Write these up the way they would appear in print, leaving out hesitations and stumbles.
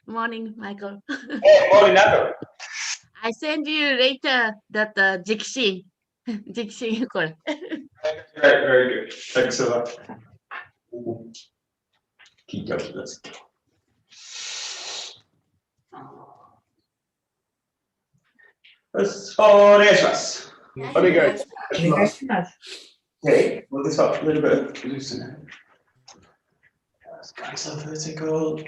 Morning, Michael. Hey, morning, Nato. I send you later that Gichin. Gichin. Very good. Thanks a lot. Keep going. Let's go. お願いします。お願いします。Okay, well, this up a little bit loosen. Nice and vertical.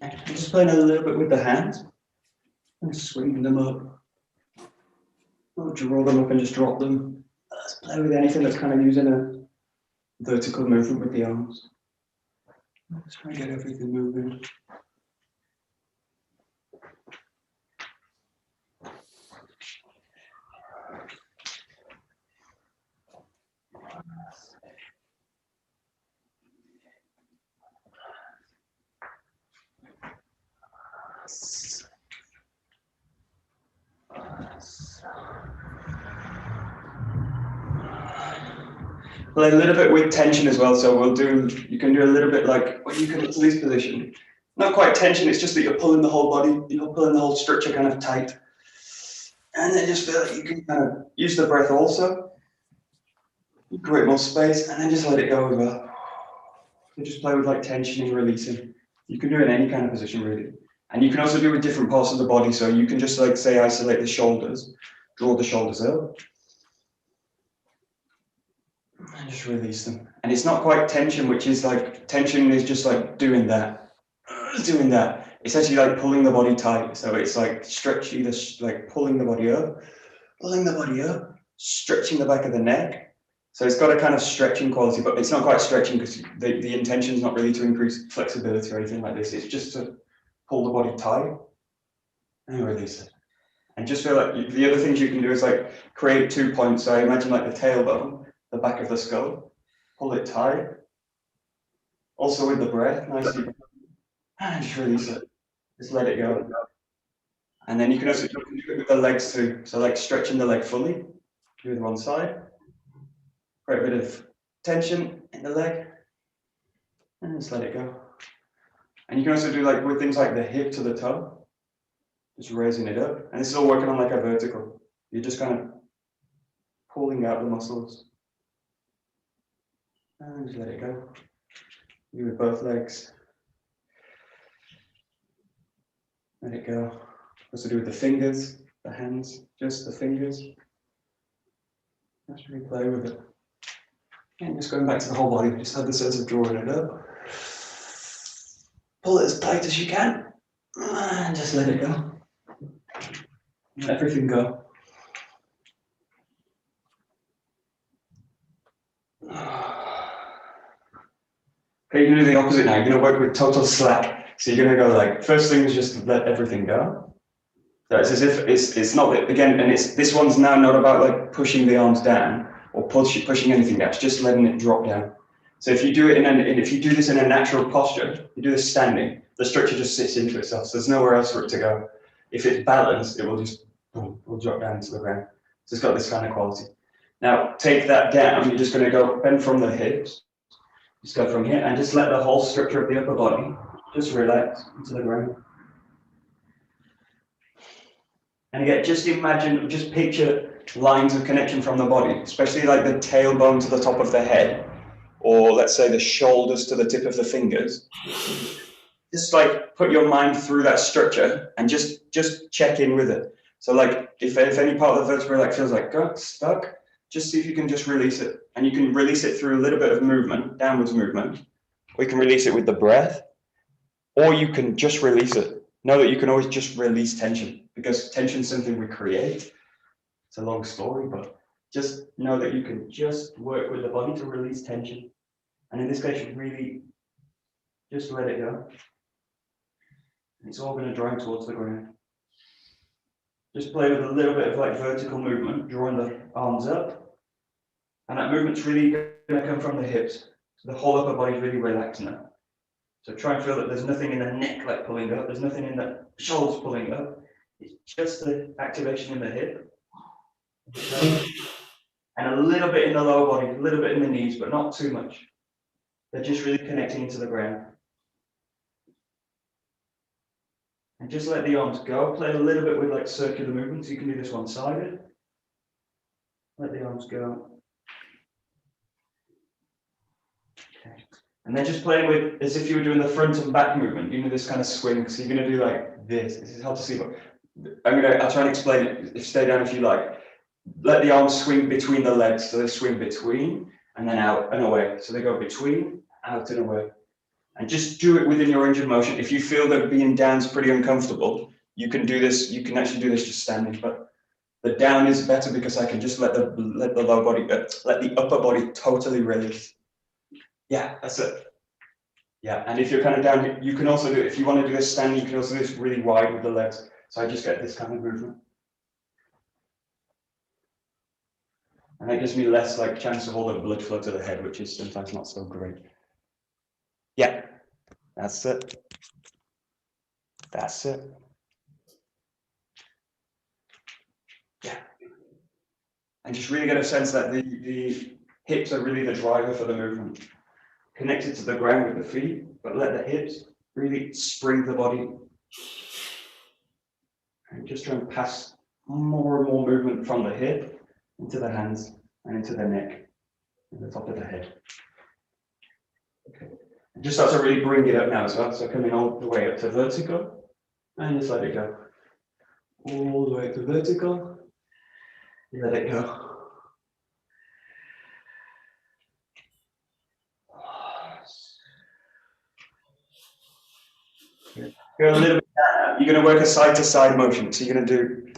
I'm just playing a little bit with the hands and swing them up. Or draw them up and just drop them. Let's play with anything that's kind of using a vertical movement with the arms. Let's try and get everything moving. Play a little bit with tension as well, so you can do a little bit like when you come into this position. Not quite tension, it's just that you're pulling the whole body, you're pulling the whole structure kind of tight. And then just feel like you can kind of use the breath also. Create more space and then just let it go as well. So just play with like tension and releasing. You can do it in any kind of position really. And you can also do it with different parts of the body, so you can just like say isolate the shoulders, draw the shoulders up. And just release them. And it's not quite tension, which is like, tension is just like doing that. It's actually like pulling the body tight. So it's like stretching, like pulling the body up, stretching the back of the neck. So it's got a kind of stretching quality, but it's not quite stretching because the intention is not really to increase flexibility or anything like this. It's just to pull the body tight and release it. And just feel like the other things you can do is like create 2 points. So I imagine like the tailbone, the back of the skull, pull it tight. Also with the breath, nicely, and just release it. Just let it go. And then you can also do it with the legs too. So like stretching the leg fully, do it one side. Create a bit of tension in the leg, and just let it go. And you can also do like with things like the hip to the toe, just raising it up. And this is all working on like a vertical. You're just kind of pulling out the muscles. And just let it go. You with both legs. Let it go. Also do with the fingers, the hands, just the fingers. Just really play with it. And just going back to the whole body, just have the sense of drawing it up. Pull it as tight as you can. And just let it go. Let everything go. Okay, you're going to do the opposite now. You're going to work with total slack. So you're going to go like, first thing is just let everything go. So it's as if it's not, again, and this one's now not about like pushing the arms down or pushing anything down. It's just letting it drop down. So if you do it if you do this in a natural posture, you do this standing, the structure just sits into itself. So there's nowhere else for it to go. If it's balanced, it will just will drop down to the ground. So it's got this kind of quality. Now take that down. You're just going to go bend from the hips. Just go from here and just let the whole structure of the upper body just relax into the ground. And again, just imagine, just picture lines of connection from the body, especially like the tailbone to the top of the head, or let's say the shoulders to the tip of the fingers. Just like put your mind through that structure and just check in with it. So like if any part of the vertebra like feels like stuck, just see if you can just release it. And you can release it through a little bit of movement, downwards movement. Or you can release it with the breath, or you can just release it. Know that you can always just release tension, because tension is something we create. It's a long story, but just know that you can just work with the body to release tension. And in this case, you really just let it go. It's all going to drive towards the ground. Just play with a little bit of like vertical movement, drawing the arms up. And that movement's really going to come from the hips. So the whole upper body is really relaxed now. So try and feel that there's nothing in the neck like pulling up, there's nothing in the shoulders pulling up. It's just the activation in the hip. And a little bit in the lower body, a little bit in the knees, but not too much. They're just really connecting into the ground. And just let the arms go. Play a little bit with like circular movements. You can do this one-sided. Let the arms go. Okay. And then just playing with as if you were doing the front and back movement. You know, this kind of swing. So you're going to do like this. This is hard to see, but I'll try and explain it. Stay down if you like. Let the arms swing between the legs. So they swing between and then out and away. So they go between, out and away. And just do it within your range of motion. If you feel that being down is pretty uncomfortable, you can do this. You can actually do this just standing. But the down is better because I can just let the lower body, let the upper body totally release. Yeah, that's it. Yeah, and if you're kind of down, you can also do it. If you want to do this standing, you can also do this really wide with the legs. So I just get this kind of movement. And that gives me less like chance of all the blood flow to the head, which is sometimes not so great. Yeah, that's it. That's it. Yeah. And just really get a sense that the hips are really the driver for the movement. Connected to the ground with the feet, but let the hips really spring the body. And just try and pass more and more movement from the hip into the hands and into the neck and the top of the head. Okay. And just start to really bring it up now as well. So coming all the way up to vertical and just let it go. All the way up to vertical. Let it go. Go a little bit down. You're going to work a side to side motion. So you're going to do,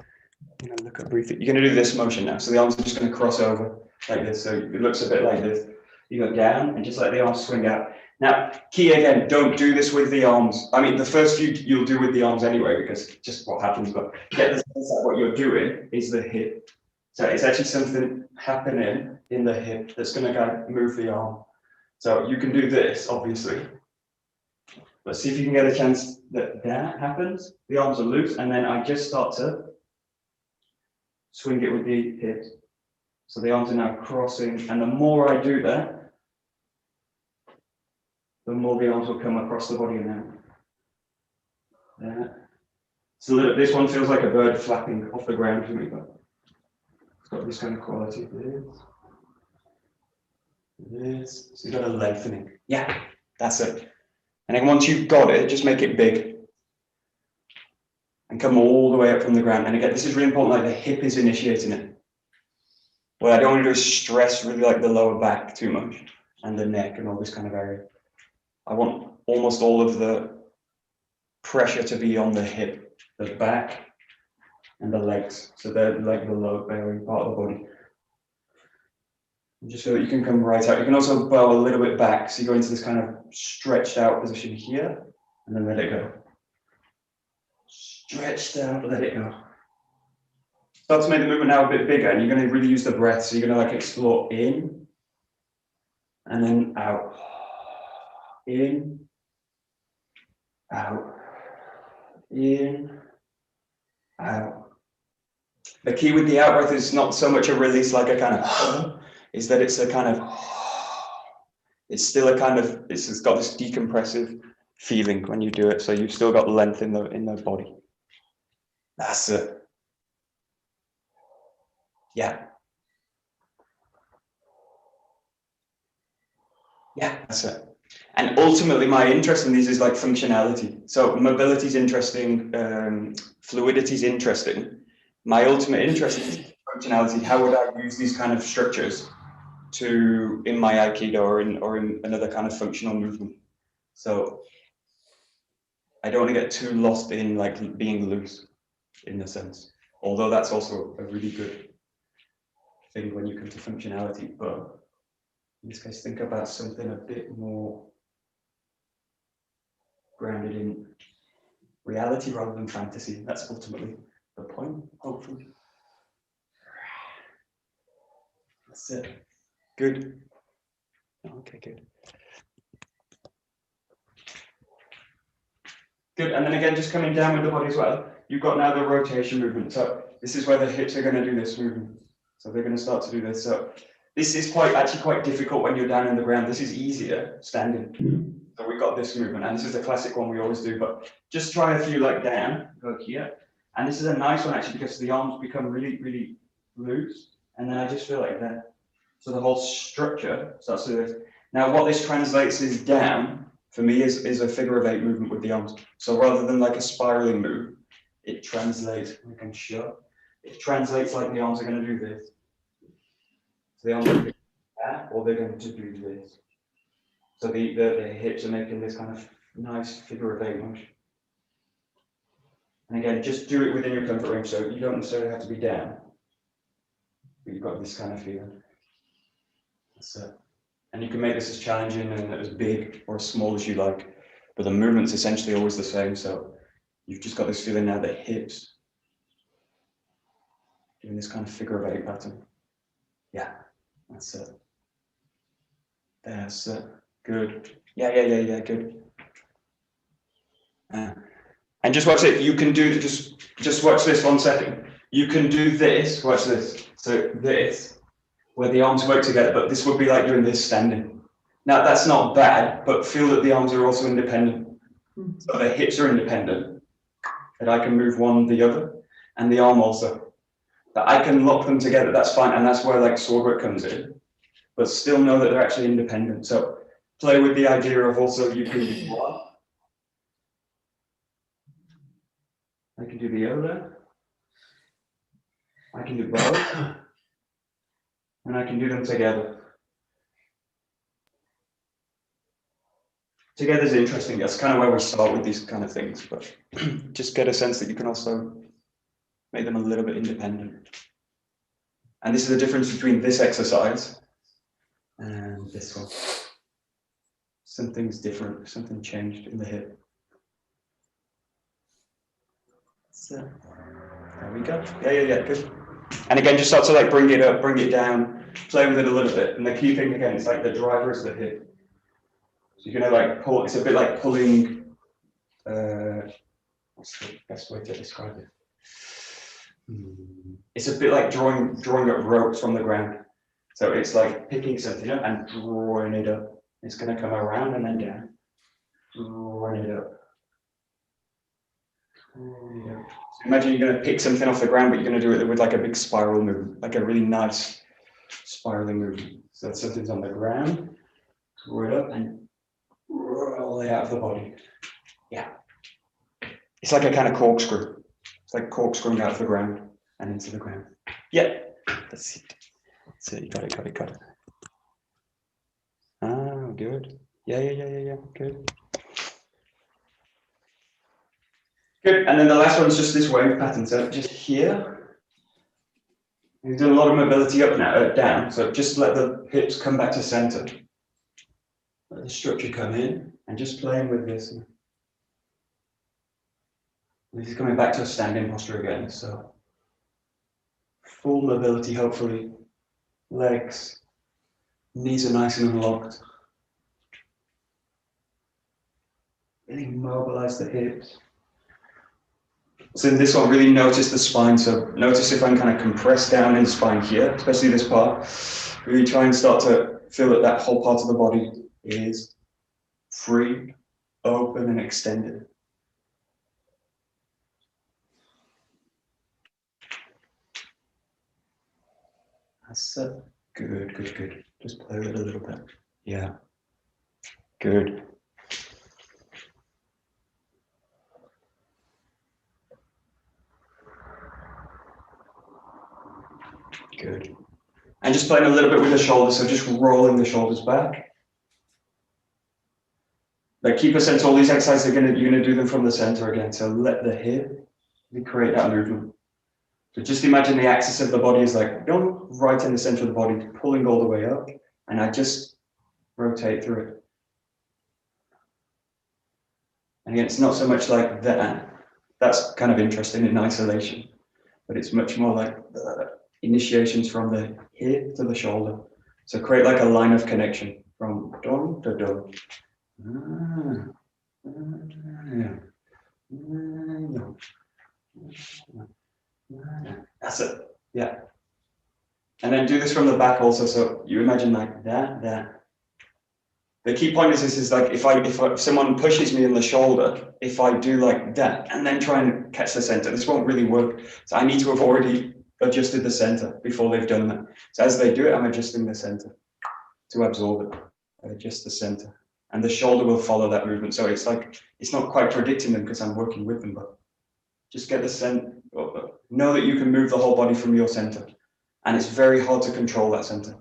look at breathe. You're going to do this motion now. So the arms are just going to cross over like this. So it looks a bit like this. You go down and just let the arms swing out. Now, key again, don't do this with the arms. I mean, the first few you'll do with the arms anyway, because just what happens, but get the sense that what you're doing is the hip. So it's actually something happening in the hip that's going to kind of move the arm. So you can do this, obviously. But see if you can get a chance that that happens. The arms are loose, and then I just start to swing it with the hips. So the arms are now crossing, and the more I do that, the more the arms will come across the body now. So this one feels like a bird flapping off the ground for me, but it's got this kind of quality. This. So you've got a lengthening. Yeah, that's it. And then once you've got it, just make it big. And come all the way up from the ground. And again, this is really important, like the hip is initiating it. What I don't want to do is stress really like the lower back too much and the neck and all this kind of area. I want almost all of the pressure to be on the hip, the back and the legs. So they're like the lower bearing part of the body. And just so that you can come right out. You can also bow a little bit back. So you go into this kind of stretched out position here and then let it go. Stretched out, let it go. Start to make the movement now a bit bigger, and you're going to really use the breath. So you're going to like explore in and then out. In, out, in, out. The key with the out breath is not so much a release like a kind of, is that it's a kind of, it's still a kind of, it's got this decompressive feeling when you do it. So you've still got length in the body. That's it. Yeah. Yeah, that's it. And ultimately, my interest in these is like functionality. So mobility is interesting, fluidity is interesting. My ultimate interest is functionality. How would I use these kind of structures in my Aikido or in another kind of functional movement? So I don't want to get too lost in like being loose in a sense. Although that's also a really good thing when you come to functionality, but in this case, think about something a bit more grounded in reality rather than fantasy. That's ultimately the point, hopefully. That's it. Good. Okay, good. Good, and then again, just coming down with the body as well. You've got now the rotation movement. So this is where the hips are going to do this movement. So they're going to start to do this. So this is actually quite difficult when you're down in the ground. This is easier standing. So we've got this movement, and this is the classic one we always do, but just try a few like down, go here. And this is a nice one actually because the arms become really, really loose. And then I just feel like that. So the whole structure starts to do this. Now what this translates is down, for me, is a figure of 8 movement with the arms. So rather than like a spiraling move, it translates, I can show, it translates like the arms are going to do this. So the arms are going to do that, or they're going to do this. So the hips are making this kind of nice figure of 8 motion. And again, just do it within your comfort range, so you don't necessarily have to be down. But you've got this kind of feeling. That's it. And you can make this as challenging and as big or as small as you like, but the movement's essentially always the same. So you've just got this feeling now that hips doing this kind of figure of 8 pattern. Yeah, that's it. That's it. Good. Yeah, good. And just watch it. You can do just watch this 1 second. You can do this. Watch this. So this, where the arms work together, but this would be like doing this standing. Now that's not bad, but feel that the arms are also independent. So the hips are independent, that I can move one the other, and the arm also. That I can lock them together, that's fine, and that's where like sword work comes in. But still know that they're actually independent. So play with the idea of also you can do one. I can do the other. I can do both. And I can do them together. Together is interesting. That's kind of where we start with these kind of things, but just get a sense that you can also make them a little bit independent. And this is the difference between this exercise and this one. Something's different, something changed in the hip. So, there we go. Yeah, good. And again, just start to like bring it up, bring it down, play with it a little bit. And the key thing again, it's like the driver is the hip. So you're gonna like pull, it's a bit like pulling, what's the best way to describe it? It's a bit like drawing up ropes from the ground. So it's like picking something up and drawing it up. It's gonna come around and then down. Drawing it up. So imagine you're going to pick something off the ground, but you're going to do it with like a big spiral movement, like a really nice spiraling movement. So that something's on the ground, draw it up and roll it out of the body. Yeah. It's like a kind of corkscrew. It's like corkscrewing out of the ground and into the ground. Yeah, that's it. That's it. You got it. Ah, good. Yeah. Good. Good, and then the last one's just this wave pattern. So just here, we've done a lot of mobility up now, down. So just let the hips come back to center. Let the structure come in, and just playing with this. This is coming back to a standing posture again. So full mobility, hopefully. Legs, knees are nice and unlocked. Really mobilize the hips. So in this one, really notice the spine. So notice if I'm kind of compressed down in the spine here, especially this part. Really try and start to feel that that whole part of the body is free, open, and extended. That's it. Good. Just play with it a little bit. Yeah. Good. Good. And just playing a little bit with the shoulders, so just rolling the shoulders back. Like keep a sense, all these exercises you're gonna do them from the center again. So let the hip recreate that movement. So just imagine the axis of the body is like, don't right in the center of the body, pulling all the way up. And I just rotate through it. And again, it's not so much like that. That's kind of interesting in isolation, but it's much more like initiations from the hip to the shoulder. So create like a line of connection from dong to dong. That's it. Yeah. And then do this from the back also. So you imagine like that. The key point is this is like if someone pushes me in the shoulder, if I do like that and then try and catch the center, this won't really work. So I need to have already adjusted the center before they've done that. So as they do it, I'm adjusting the center to absorb it. I adjust the center, and the shoulder will follow that movement. So it's like it's not quite predicting them because I'm working with them, but just get the center. Know that you can move the whole body from your center, and it's very hard to control that center.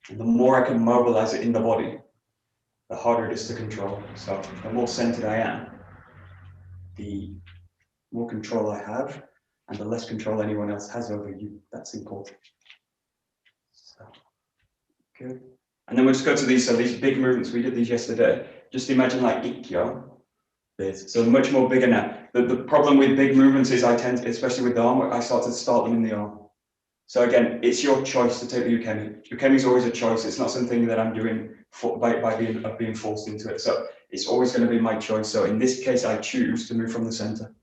And the more I can mobilize it in the body, the harder it is to control. So the more centered I am, the more control I have, and the less control anyone else has over you. That's important. So, good. And then we'll just go to these. So these big movements, we did these yesterday. Just imagine like ikkyo. So much more bigger now. The problem with big movements is I tend to, especially with the arm, I start them in the arm. So again, it's your choice to take the ukemi. Ukemi is always a choice. It's not something that I'm doing by being forced into it. So it's always going to be my choice. So in this case, I choose to move from the center.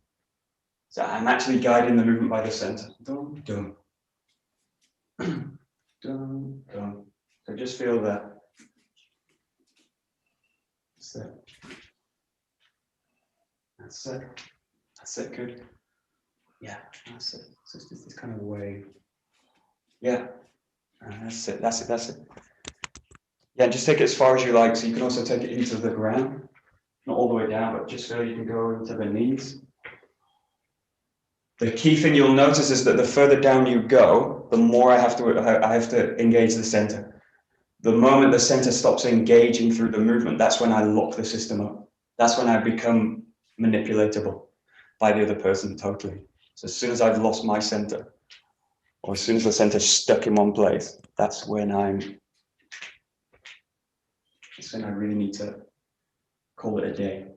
So I'm actually guiding the movement by the center. Dum, dum. Dum, dum. So just feel that. That's it. That's it. That's it. Good. Yeah, that's it. So it's just this kind of wave. Yeah, that's it. That's it. That's it. Yeah, just take it as far as you like. So you can also take it into the ground, not all the way down, but just so you can go into the knees. The key thing you'll notice is that the further down you go, the more I have to engage the center. The moment the center stops engaging through the movement, that's when I lock the system up. That's when I become manipulatable by the other person totally. So as soon as I've lost my center, or as soon as the center's stuck in one place, that's when I really need to call it a day.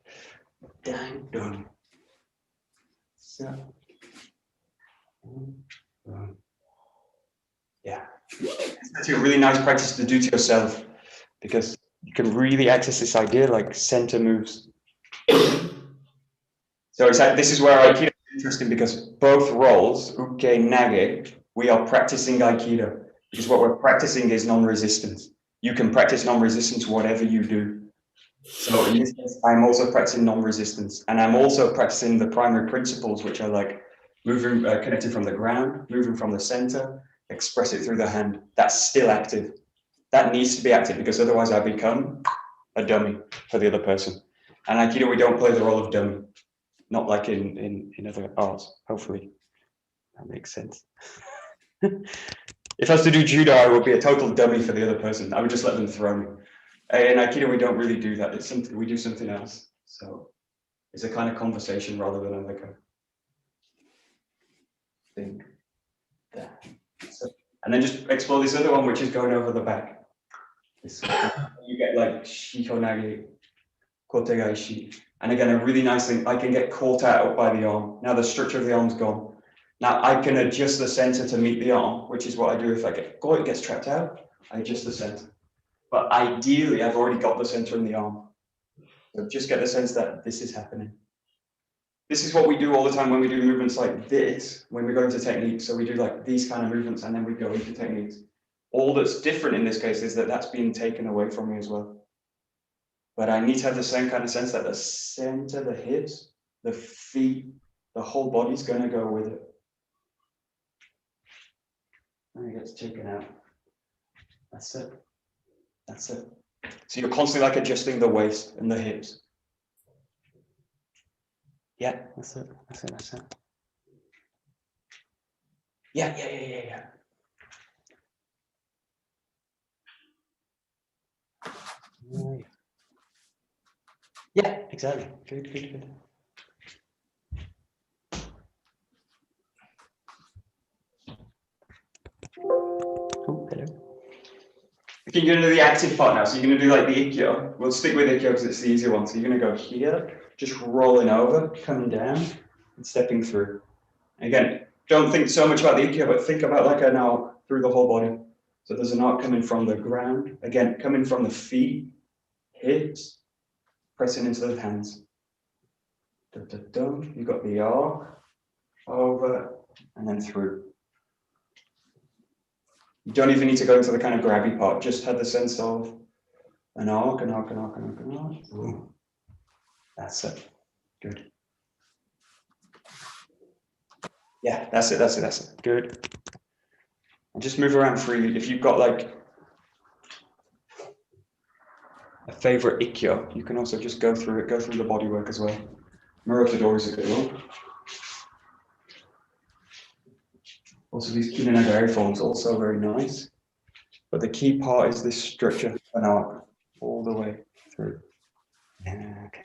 Done. So, yeah, it's actually a really nice practice to do to yourself, because you can really access this idea like center moves. So it's like, this is where Aikido is interesting, because both roles, uke, nage, we are practicing Aikido, because what we're practicing is non-resistance. You can practice non-resistance whatever you do. So in this case, I'm also practicing non-resistance, and I'm also practicing the primary principles, which are like moving, connected from the ground, moving from the center, express it through the hand. That's still active. That needs to be active, because otherwise I become a dummy for the other person. And Aikido, we don't play the role of dummy, not like in other arts. Hopefully that makes sense. If I was to do judo, I would be a total dummy for the other person. I would just let them throw me. In Aikido, we don't really do that. It's something, we do something else. So it's a kind of conversation rather than like a thing. There. So, and then just explore this other one, which is going over the back. This, you get like shikonage, kotegaishi. And again, a really nice thing, I can get caught out by the arm. Now the structure of the arm's gone. Now I can adjust the center to meet the arm, which is what I do if I get caught, it gets trapped out, I adjust the center. But ideally, I've already got the center in the arm. So just get the sense that this is happening. This is what we do all the time when we do movements like this, when we go into techniques. So we do like these kind of movements and then we go into techniques. All that's different in this case is that that's being taken away from me as well. But I need to have the same kind of sense that the center, the hips, the feet, the whole body's going to go with it. And it gets taken out. That's it. That's it. So you're constantly like adjusting the waist and the hips. Yeah, that's it. That's it. That's it. Yeah. Yeah, exactly. Good. Oh, hello. you're going to do the active part now, so you're going to do like the Ikkyo. We'll stick with Ikkyo because it's the easier one. So you're going to go here, just rolling over, coming down, and stepping through. Again, don't think so much about the Ikkyo, but think about like an arc through the whole body. So there's an arc coming from the ground, again, coming from the feet, hips, pressing into the hands. You've got the arc, over, and then through. You don't even need to go into the kind of grabby part, just have the sense of an arc, an arc, an arc, an arc, an arc. Ooh. That's it. Good. Yeah, that's it, that's it, that's it. Good. And just move around freely. If you've got like a favorite Ikkyo, you can also just go through it, go through the body work as well. Murotadori is a good one. Also, these Kinenagari forms also very nice. But the key part is this structure, an arc, all the way through. Yeah, okay.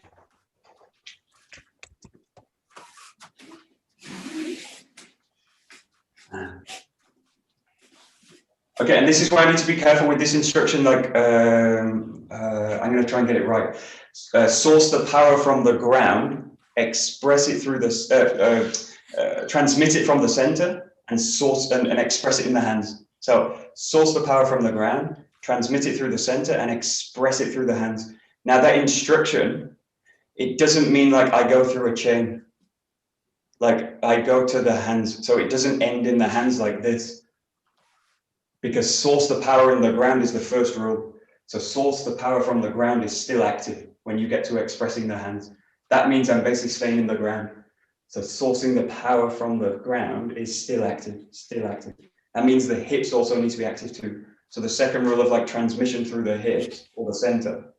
Okay, and this is why I need to be careful with this instruction. Like, I'm going to try and get it right. Source the power from the ground, express it through the, transmit it from the center, and source and express it in the hands. So, source the power from the ground, transmit it through the center, and express it through the hands. Now, that instruction, it doesn't mean like I go through a chain. Like I go to the hands, so it doesn't end in the hands like this. Because source the power in the ground is the first rule. So source the power from the ground is still active when you get to expressing the hands. That means I'm basically staying in the ground. So sourcing the power from the ground is still active, still active. That means the hips also need to be active too. So the second rule of like transmission through the hips or the center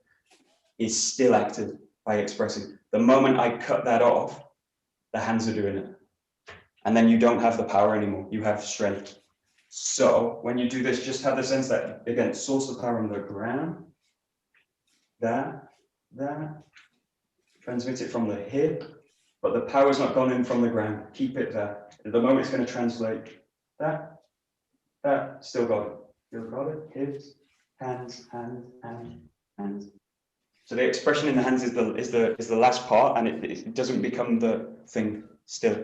is still active by expressing. The moment I cut that off, the hands are doing it. And then you don't have the power anymore. You have strength. So when you do this, just have the sense that, again, source the power on the ground, that, transmit it from the hip, but the power's not gone in from the ground. Keep it there. At the moment, it's going to translate that, still got it. Still got it. Hips, hands, hands, hands, hands. So the expression in the hands is the last part, and it doesn't become the thing still.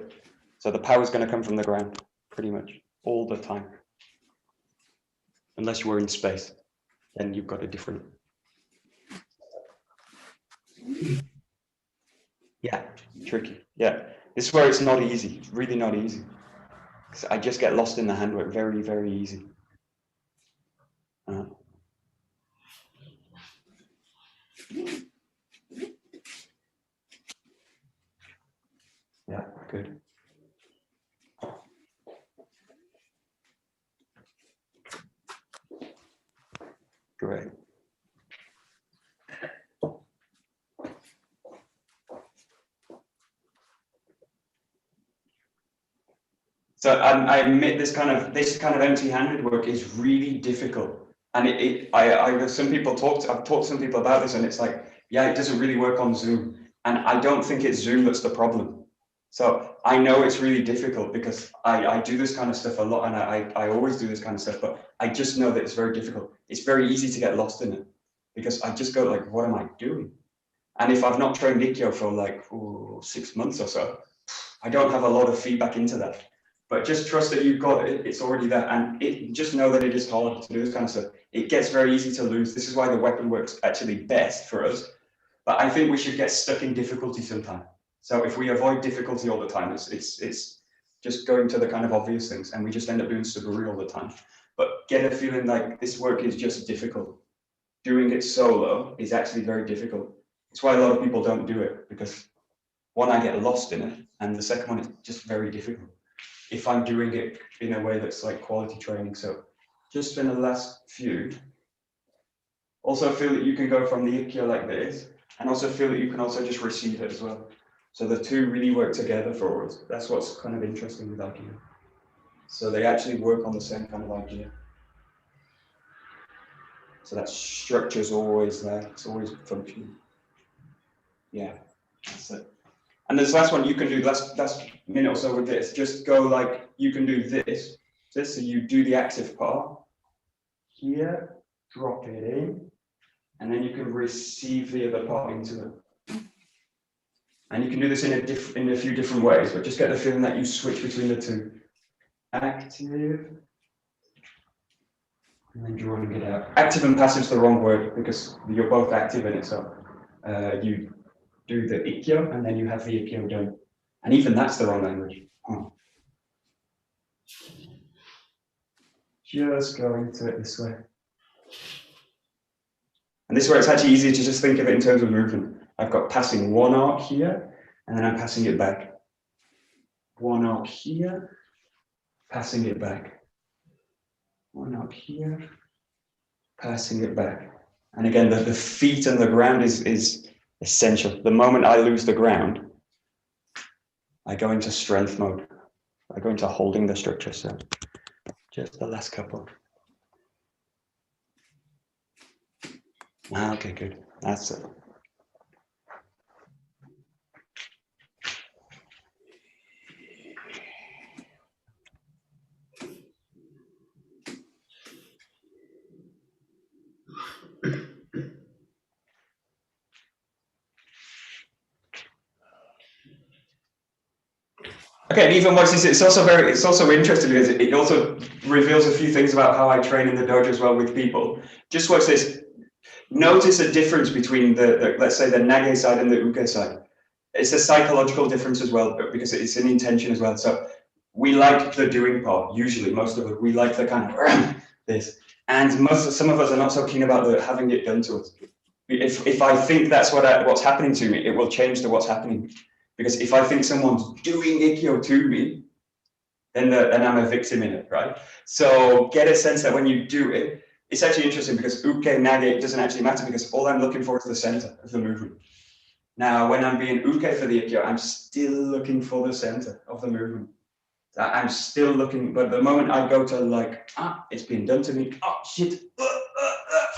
So the power is going to come from the ground, pretty much all the time. Unless you were in space, then you've got a different. Yeah, tricky. Yeah, this is where it's not easy. It's really not easy. I just get lost in the handwork very, very easy. Yeah, good. Great. So I admit this kind of empty-handed work is really difficult, and I've talked to some people about this, and it's like, yeah, it doesn't really work on Zoom, and I don't think it's Zoom that's the problem. So I know it's really difficult because I do this kind of stuff a lot, and I always do this kind of stuff, but I just know that it's very difficult. It's very easy to get lost in it because I just go like, what am I doing? And if I've not trained Ikkyo for like 6 months or so, I don't have a lot of feedback into that. But just trust that you've got it, it's already there, and just know that it is hard to do this kind of stuff. It gets very easy to lose. This is why the weapon works actually best for us. But I think we should get stuck in difficulty sometime. So if we avoid difficulty all the time, it's just going to the kind of obvious things, and we just end up doing Suguri all the time. But get a feeling like this work is just difficult. Doing it solo is actually very difficult. It's why a lot of people don't do it, because one, I get lost in it, and the second one, it's just very difficult if I'm doing it in a way that's like quality training. So just in the last few, also feel that you can go from the Ikkyo like this, and also feel that you can also just receive it as well. So the two really work together for us. That's what's kind of interesting with Aikido. So they actually work on the same kind of idea. So that structure's always there. It's always functioning. Yeah, that's it. And this last one you can do, last minute or so with this, just go like, you can do this, so you do the active part here, drop it in, and then you can receive the other part into it. And you can do this in a few different ways, but just get the feeling that you switch between the two. Active, and then drawing it out. Active and passive is the wrong word because you're both active in it. So you do the ikkyo, and then you have the ikkyo done. And even that's the wrong language. Just go into it this way. And this is where it's actually easier to just think of it in terms of movement. I've got passing one arc here, and then I'm passing it back. One arc here, passing it back. One arc here, passing it back. And again, the feet and the ground is essential. The moment I lose the ground, I go into strength mode. I go into holding the structure. So just the last couple. Okay, good. That's it. Okay, and even watch this. It's also interesting because it also reveals a few things about how I train in the dojo as well with people. Just watch this. Notice a difference between the let's say the nage side and the uke side. It's a psychological difference as well, but because it's an intention as well. So we like the doing part. Usually, most of us we like the kind of this, and some of us are not so keen about the having it done to us. If I think that's what's happening to me, it will change to what's happening. Because if I think someone's doing ikkyo to me, then I'm a victim in it, right? So get a sense that when you do it, it's actually interesting because uke, nage doesn't actually matter because all I'm looking for is the center of the movement. Now, when I'm being uke for the ikkyo, I'm still looking for the center of the movement. I'm still looking, but the moment I go to like, it's being done to me, shit,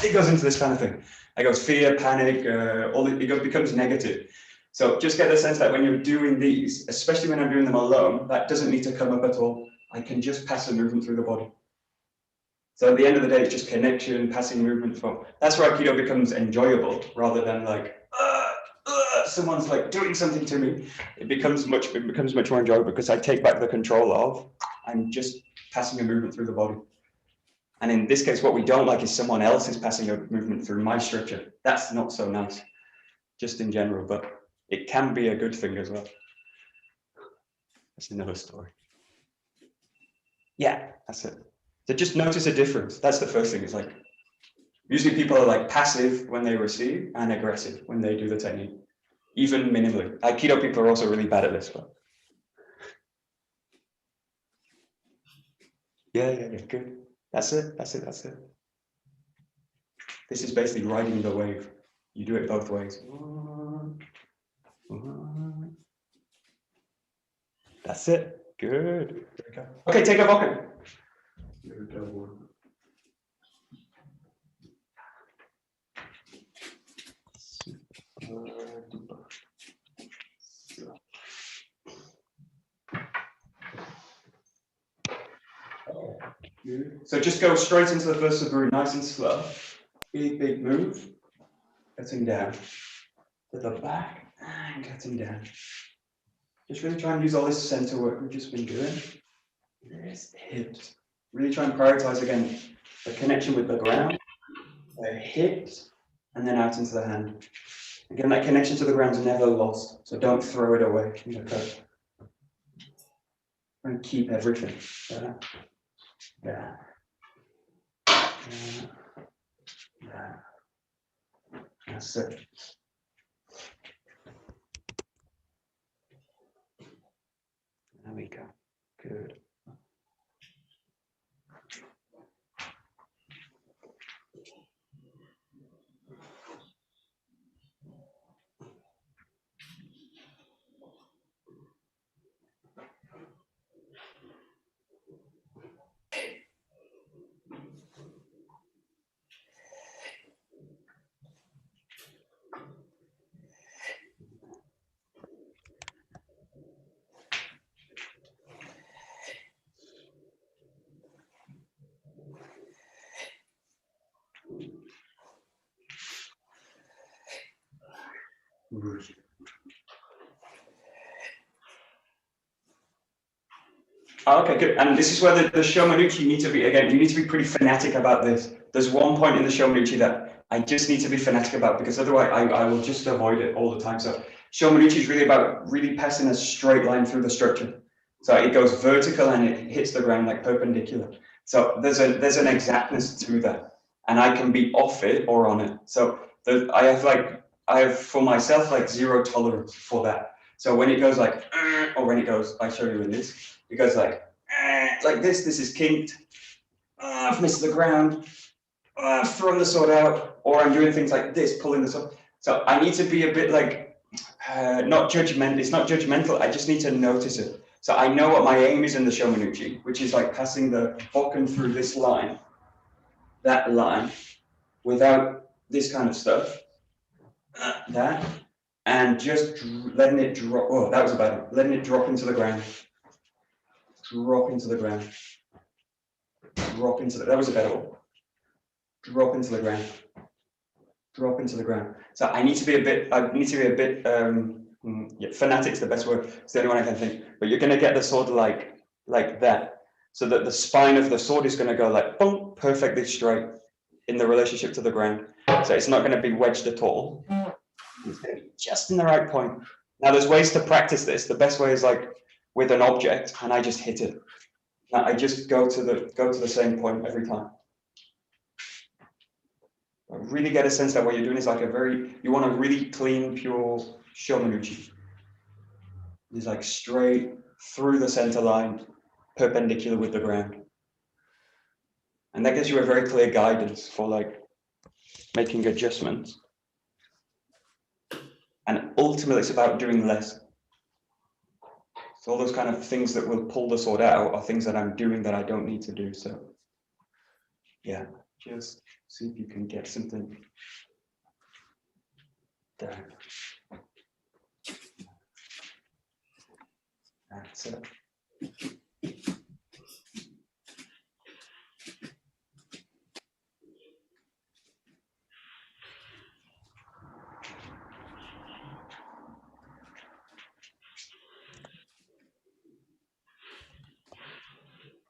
it goes into this kind of thing. I go fear, panic, it becomes negative. So just get the sense that when you're doing these, especially when I'm doing them alone, that doesn't need to come up at all. I can just pass the movement through the body. So at the end of the day, it's just connection, passing movement from. That's where Aikido becomes enjoyable rather than like, someone's like doing something to me. It becomes much more enjoyable because I take back the control of, I'm just passing a movement through the body. And in this case, what we don't like is someone else is passing a movement through my structure. That's not so nice, just in general, but it can be a good thing as well. That's another story. Yeah, that's it. So just notice a difference. That's the first thing. It's like, usually people are like passive when they receive and aggressive when they do the technique, even minimally. Aikido people are also really bad at this, but. Yeah, good. That's it. This is basically riding the wave. You do it both ways. That's it. Good. Okay, take a BOKKEN. So just go straight into the first 𝒂𝒏, nice and slow. Big move. Cutting down to the back and cutting down. Just really try and use all this center work we've just been doing. There's the hips. Really try and prioritize again the connection with the ground, the hips, and then out into the hand. Again, that connection to the ground is never lost, so don't throw it away. And keep everything. Yeah. That's it. There we go. Good. Okay, good. And this is where the 𝒊𝒏𝒈 need to be, again, you need to be pretty fanatic about this. There's one point in the 𝒊𝒏𝒈 that I just need to be fanatic about, because otherwise I will just avoid it all the time. So 𝒊𝒏𝒈 is really about really passing a straight line through the structure. So it goes vertical and it hits the ground like perpendicular. So there's an exactness to that, and I can be off it or on it. So I have for myself like zero tolerance for that. So when it goes like, or when it goes, I show you in this, it goes like this. This is kinked. I've missed the ground. I've thrown the sword out, or I'm doing things like this, pulling the sword. So I need to be a bit like not judgmental. It's not judgmental. I just need to notice it. So I know what my aim is in the 𝒊𝒏𝒈, which is like passing the BOKKEN through this line, that line, without this kind of stuff, that, and just letting it drop. Oh, that was a bad one. Letting it drop into the ground. Drop into the ground. Drop into the. That was a better one. Drop into the ground. Drop into the ground. So I need to be a bit. Yeah, fanatic's the best word. It's the only one I can think. But you're going to get the sword like that, so that the spine of the sword is going to go like boom, perfectly straight in the relationship to the ground. So it's not going to be wedged at all. It's going to be just in the right point. Now there's ways to practice this. The best way is like with an object, and I just hit it. Now I just go to the same point every time. I really get a sense that what you're doing is like you want a really clean, pure 𝒊𝒏𝒈. It's like straight through the center line, perpendicular with the ground. And that gives you a very clear guidance for like making adjustments. And ultimately it's about doing less. So all those kind of things that will pull the sword out are things that I'm doing that I don't need to do. So yeah, just see if you can get something there. That's it.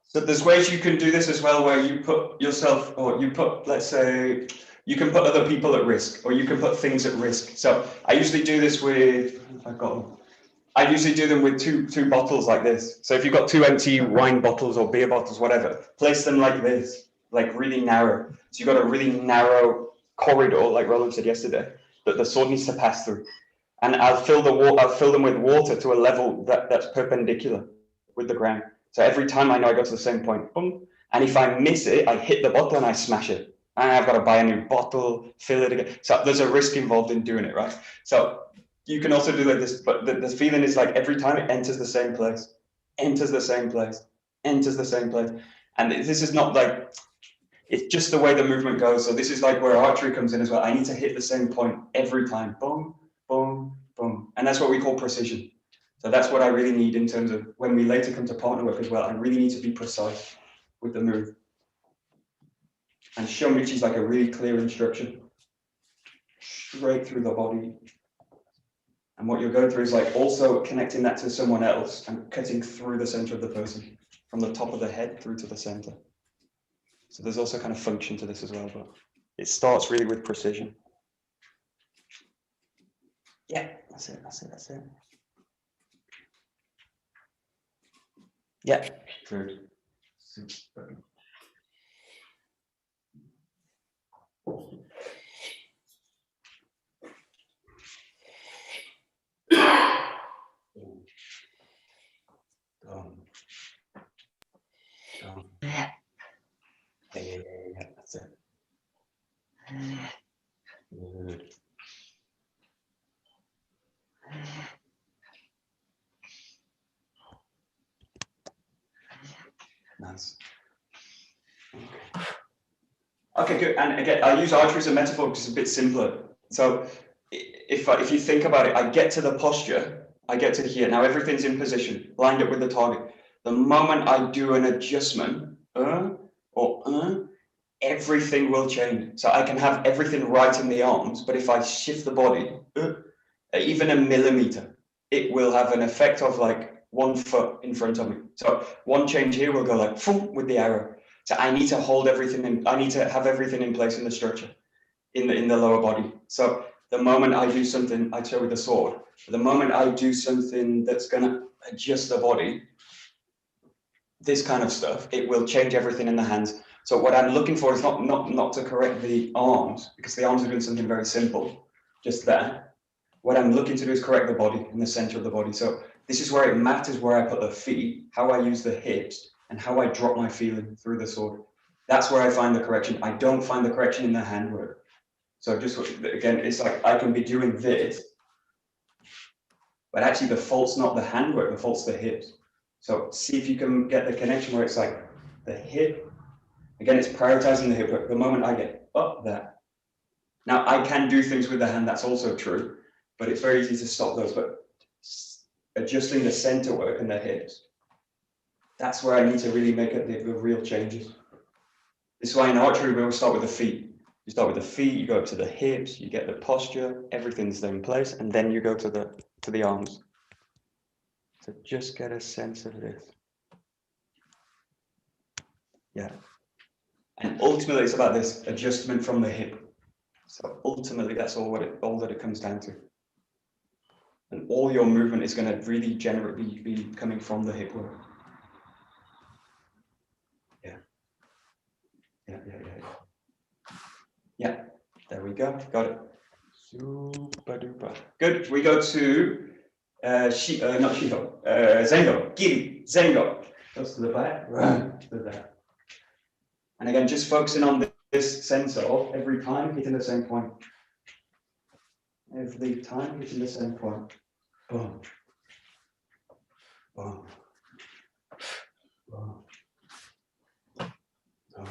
So there's ways you can do this as well, where you put yourself, or you put, let's say, you can put other people at risk, or you can put things at risk. So I usually do this with, I usually do them with two bottles like this. So if you've got two empty wine bottles or beer bottles, whatever, place them like this, like really narrow. So you've got a really narrow corridor, like Roland said yesterday, that the sword needs to pass through. And I'll fill them with water to a level that's perpendicular with the ground. So every time I know I go to the same point, boom. And if I miss it, I hit the bottle and I smash it. And I've got to buy a new bottle, fill it again. So there's a risk involved in doing it, right? So you can also do like this, but the feeling is like every time it enters the same place, enters the same place, enters the same place. And this is not like, it's just the way the movement goes. So this is like where archery comes in as well. I need to hit the same point every time, boom, boom, boom. And that's what we call precision. So that's what I really need in terms of when we later come to partner work as well. I really need to be precise with the move. And 𝒊𝒏𝒈 is like a really clear instruction, straight through the body. And what you're going through is like also connecting that to someone else and cutting through the center of the person, from the top of the head through to the center. So there's also kind of function to this as well, but it starts really with precision. Yeah, that's it, that's it, that's it. Yeah, good. Super. Yeah, that's it. Good. Nice. Okay, good. And again, I use archery as a metaphor because it's a bit simpler. So if you think about it, I get to the posture, I get to here. Now everything's in position, lined up with the target. The moment I do an adjustment, everything will change. So I can have everything right in the arms, but if I shift the body, even a millimeter, it will have an effect of like 1 foot in front of me. So one change here will go like with the arrow. So I need to hold everything in, I need to have everything in place in the structure, in the lower body. So the moment I do something, I show with the sword, the moment I do something that's gonna adjust the body, this kind of stuff, it will change everything in the hands. So what I'm looking for is not to correct the arms, because the arms are doing something very simple, just there. What I'm looking to do is correct the body, in the center of the body. So this is where it matters where I put the feet, how I use the hips, and how I drop my feeling through the sword. That's where I find the correction. I don't find the correction in the handwork. So just, again, it's like I can be doing this, but actually the fault's not the handwork, the fault's the hips. So see if you can get the connection where it's like the hip, again, it's prioritizing the hip work. The moment I get up there. Now I can do things with the hand, that's also true, but it's very easy to stop those. But adjusting the center work and the hips, that's where I need to really make the real changes. This is why in archery we always start with the feet. You start with the feet, you go up to the hips, you get the posture, everything's in place, and then you go to the arms. So just get a sense of this. Yeah. And ultimately it's about this adjustment from the hip. So ultimately that's all that it comes down to. And all your movement is going to really generally be coming from the hip work. Yeah. Yeah, there we go. Got it. Super duper. Good. We go to not Shiho, Zengo, Giri, Zengo. Goes to the back, right to the back. And again, just focusing on this sense of every time hitting the same point. Every time hitting the same point. Boom. Boom. Boom. Boom.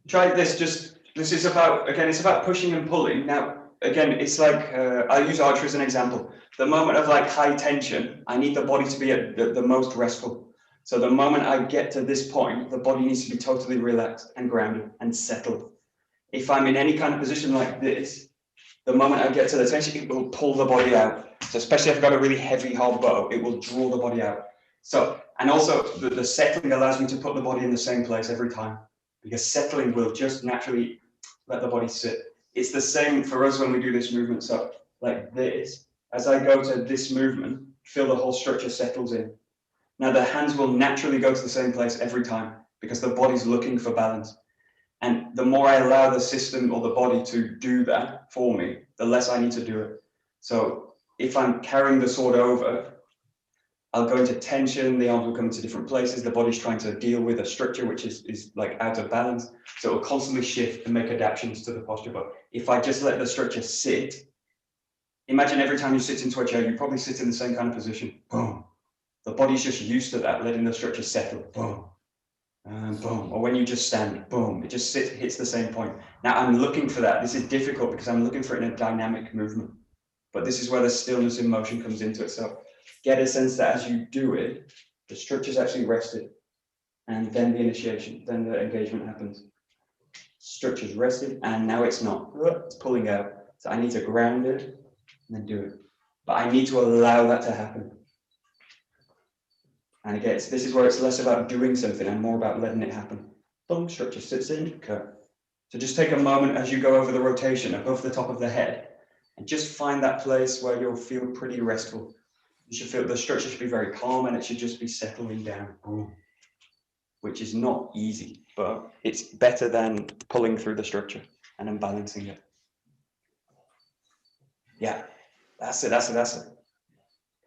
Try this, this is about, again, it's about pushing and pulling. Now, again, it's like, I use archery as an example. The moment of like high tension, I need the body to be at the most restful. So the moment I get to this point, the body needs to be totally relaxed and grounded and settled. If I'm in any kind of position like this, the moment I get to the tension, it will pull the body out. So especially if I've got a really heavy, hard bow, it will draw the body out. So, and also the settling allows me to put the body in the same place every time, because settling will just naturally let the body sit. It's the same for us when we do this movement. So like this, as I go to this movement, feel the whole structure settles in. Now the hands will naturally go to the same place every time because the body's looking for balance. And the more I allow the system or the body to do that for me, the less I need to do it. So if I'm carrying the sword over, I'll go into tension, the arms will come into different places, the body's trying to deal with a structure which is like out of balance. So it will constantly shift and make adaptations to the posture. But if I just let the structure sit, imagine every time you sit into a chair, you probably sit in the same kind of position. Boom. The body's just used to that, letting the structure settle. Boom. And boom. Or when you just stand, boom, it just hits the same point. Now I'm looking for that. This is difficult because I'm looking for it in a dynamic movement. But this is where the stillness in motion comes into it. So get a sense that as you do it, the structure's actually rested. And then the initiation, then the engagement happens. Structure's rested, and now it's not. It's pulling out. So I need to ground it and then do it. But I need to allow that to happen. And again, this is where it's less about doing something and more about letting it happen. Boom, structure sits in, cut. So just take a moment as you go over the rotation above the top of the head. And just find that place where you'll feel pretty restful. You should feel the structure should be very calm and it should just be settling down. Ooh. Which is not easy, but it's better than pulling through the structure and unbalancing it. Yeah, that's it.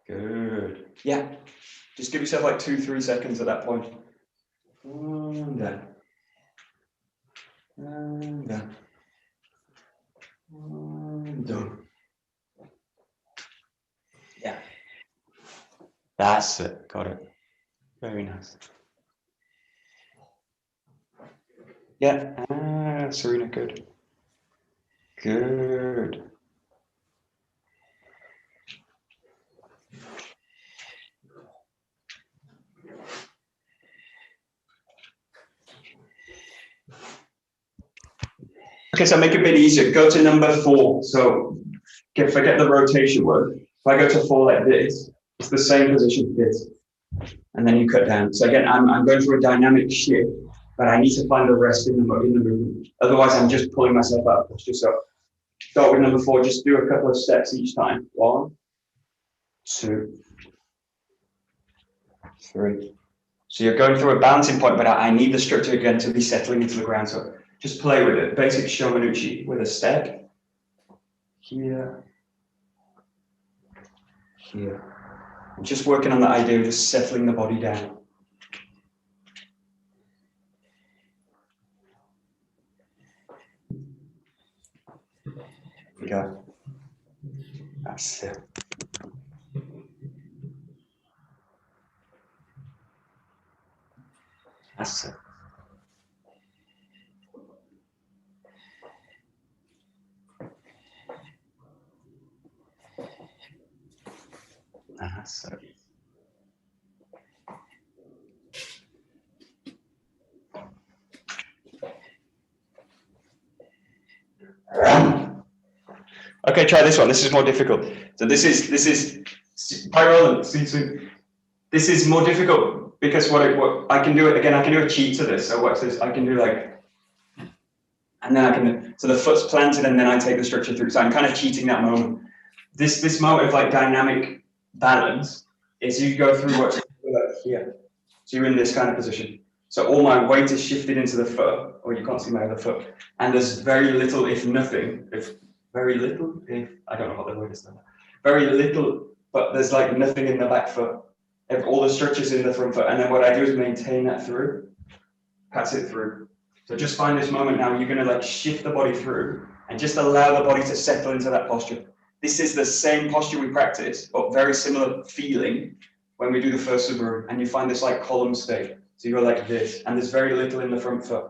Good. Yeah, just give yourself like 2-3 seconds at that point. And down. And down. And done. Yeah. That's it. Got it. Very nice. Yeah. Serena, good. Good. Okay, so make it a bit easier. Go to number 4. So forget the rotation word. If I go to 4 like this, it's the same position as this. And then you cut down. So again, I'm going through a dynamic shift, but I need to find the rest in the movement. Otherwise, I'm just pulling myself out of posture. So start with number 4. Just do a couple of steps each time. 1, 2, 3. So you're going through a balancing point, but I need the structure again to be settling into the ground. So just play with it. Basic Shomanuchi with a step. Here. Here. I'm just working on the idea of just settling the body down. Here we go. That's it. That's it. That's it. Okay, try this one. This is more difficult. So this is hi Roland. See you soon. This is more difficult because what I can do it again. I can do a cheat to this. So watch this. I can do like, and then I can. So the foot's planted, and then I take the structure through. So I'm kind of cheating that moment. This moment of like dynamic balance is you go through what's here. So you're in this kind of position. So all my weight is shifted into the foot, or you can't see my other foot, and there's very little, if nothing, very little, I don't know what the word is now. Very little, but there's like nothing in the back foot. All the structure's in the front foot, and then what I do is maintain that through, pass it through. So just find this moment now, you're gonna like shift the body through, and just allow the body to settle into that posture. This is the same posture we practice, but very similar feeling when we do the first Subaru, and you find this like column state. So you go like this, and there's very little in the front foot.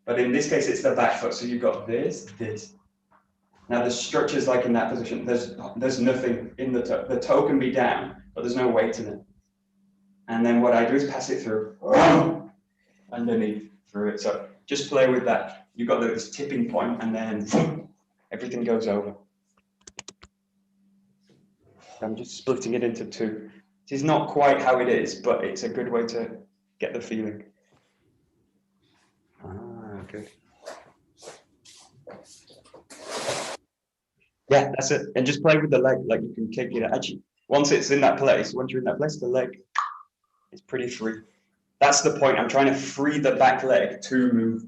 But in this case, it's the back foot. So you've got this. Now the structure's like in that position. There's nothing in the toe. The toe can be down, but there's no weight in it. And then what I do is pass it through, underneath, through it. So just play with that. You've got this tipping point, and then everything goes over. I'm just splitting it into 2. It is not quite how it is, but it's a good way to get the feeling. Good. Yeah, that's it. And just play with the leg, like you can kick it. Actually, once it's in that place, once you're in that place, the leg is pretty free. That's the point. I'm trying to free the back leg to move.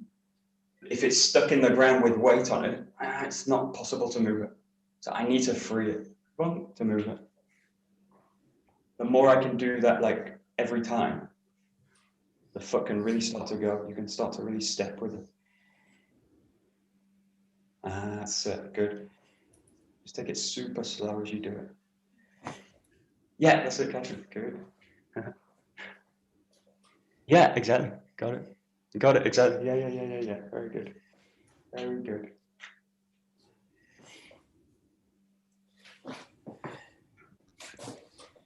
If it's stuck in the ground with weight on it, it's not possible to move it. So I need to free it to move it. The more I can do that, like every time, the foot can really start to go. You can start to really step with it. That's it. Good. Just take it super slow as you do it. Yeah, that's it, Catherine. Good. Yeah, exactly. Got it. You got it. Exactly. Yeah. Very good. Very good.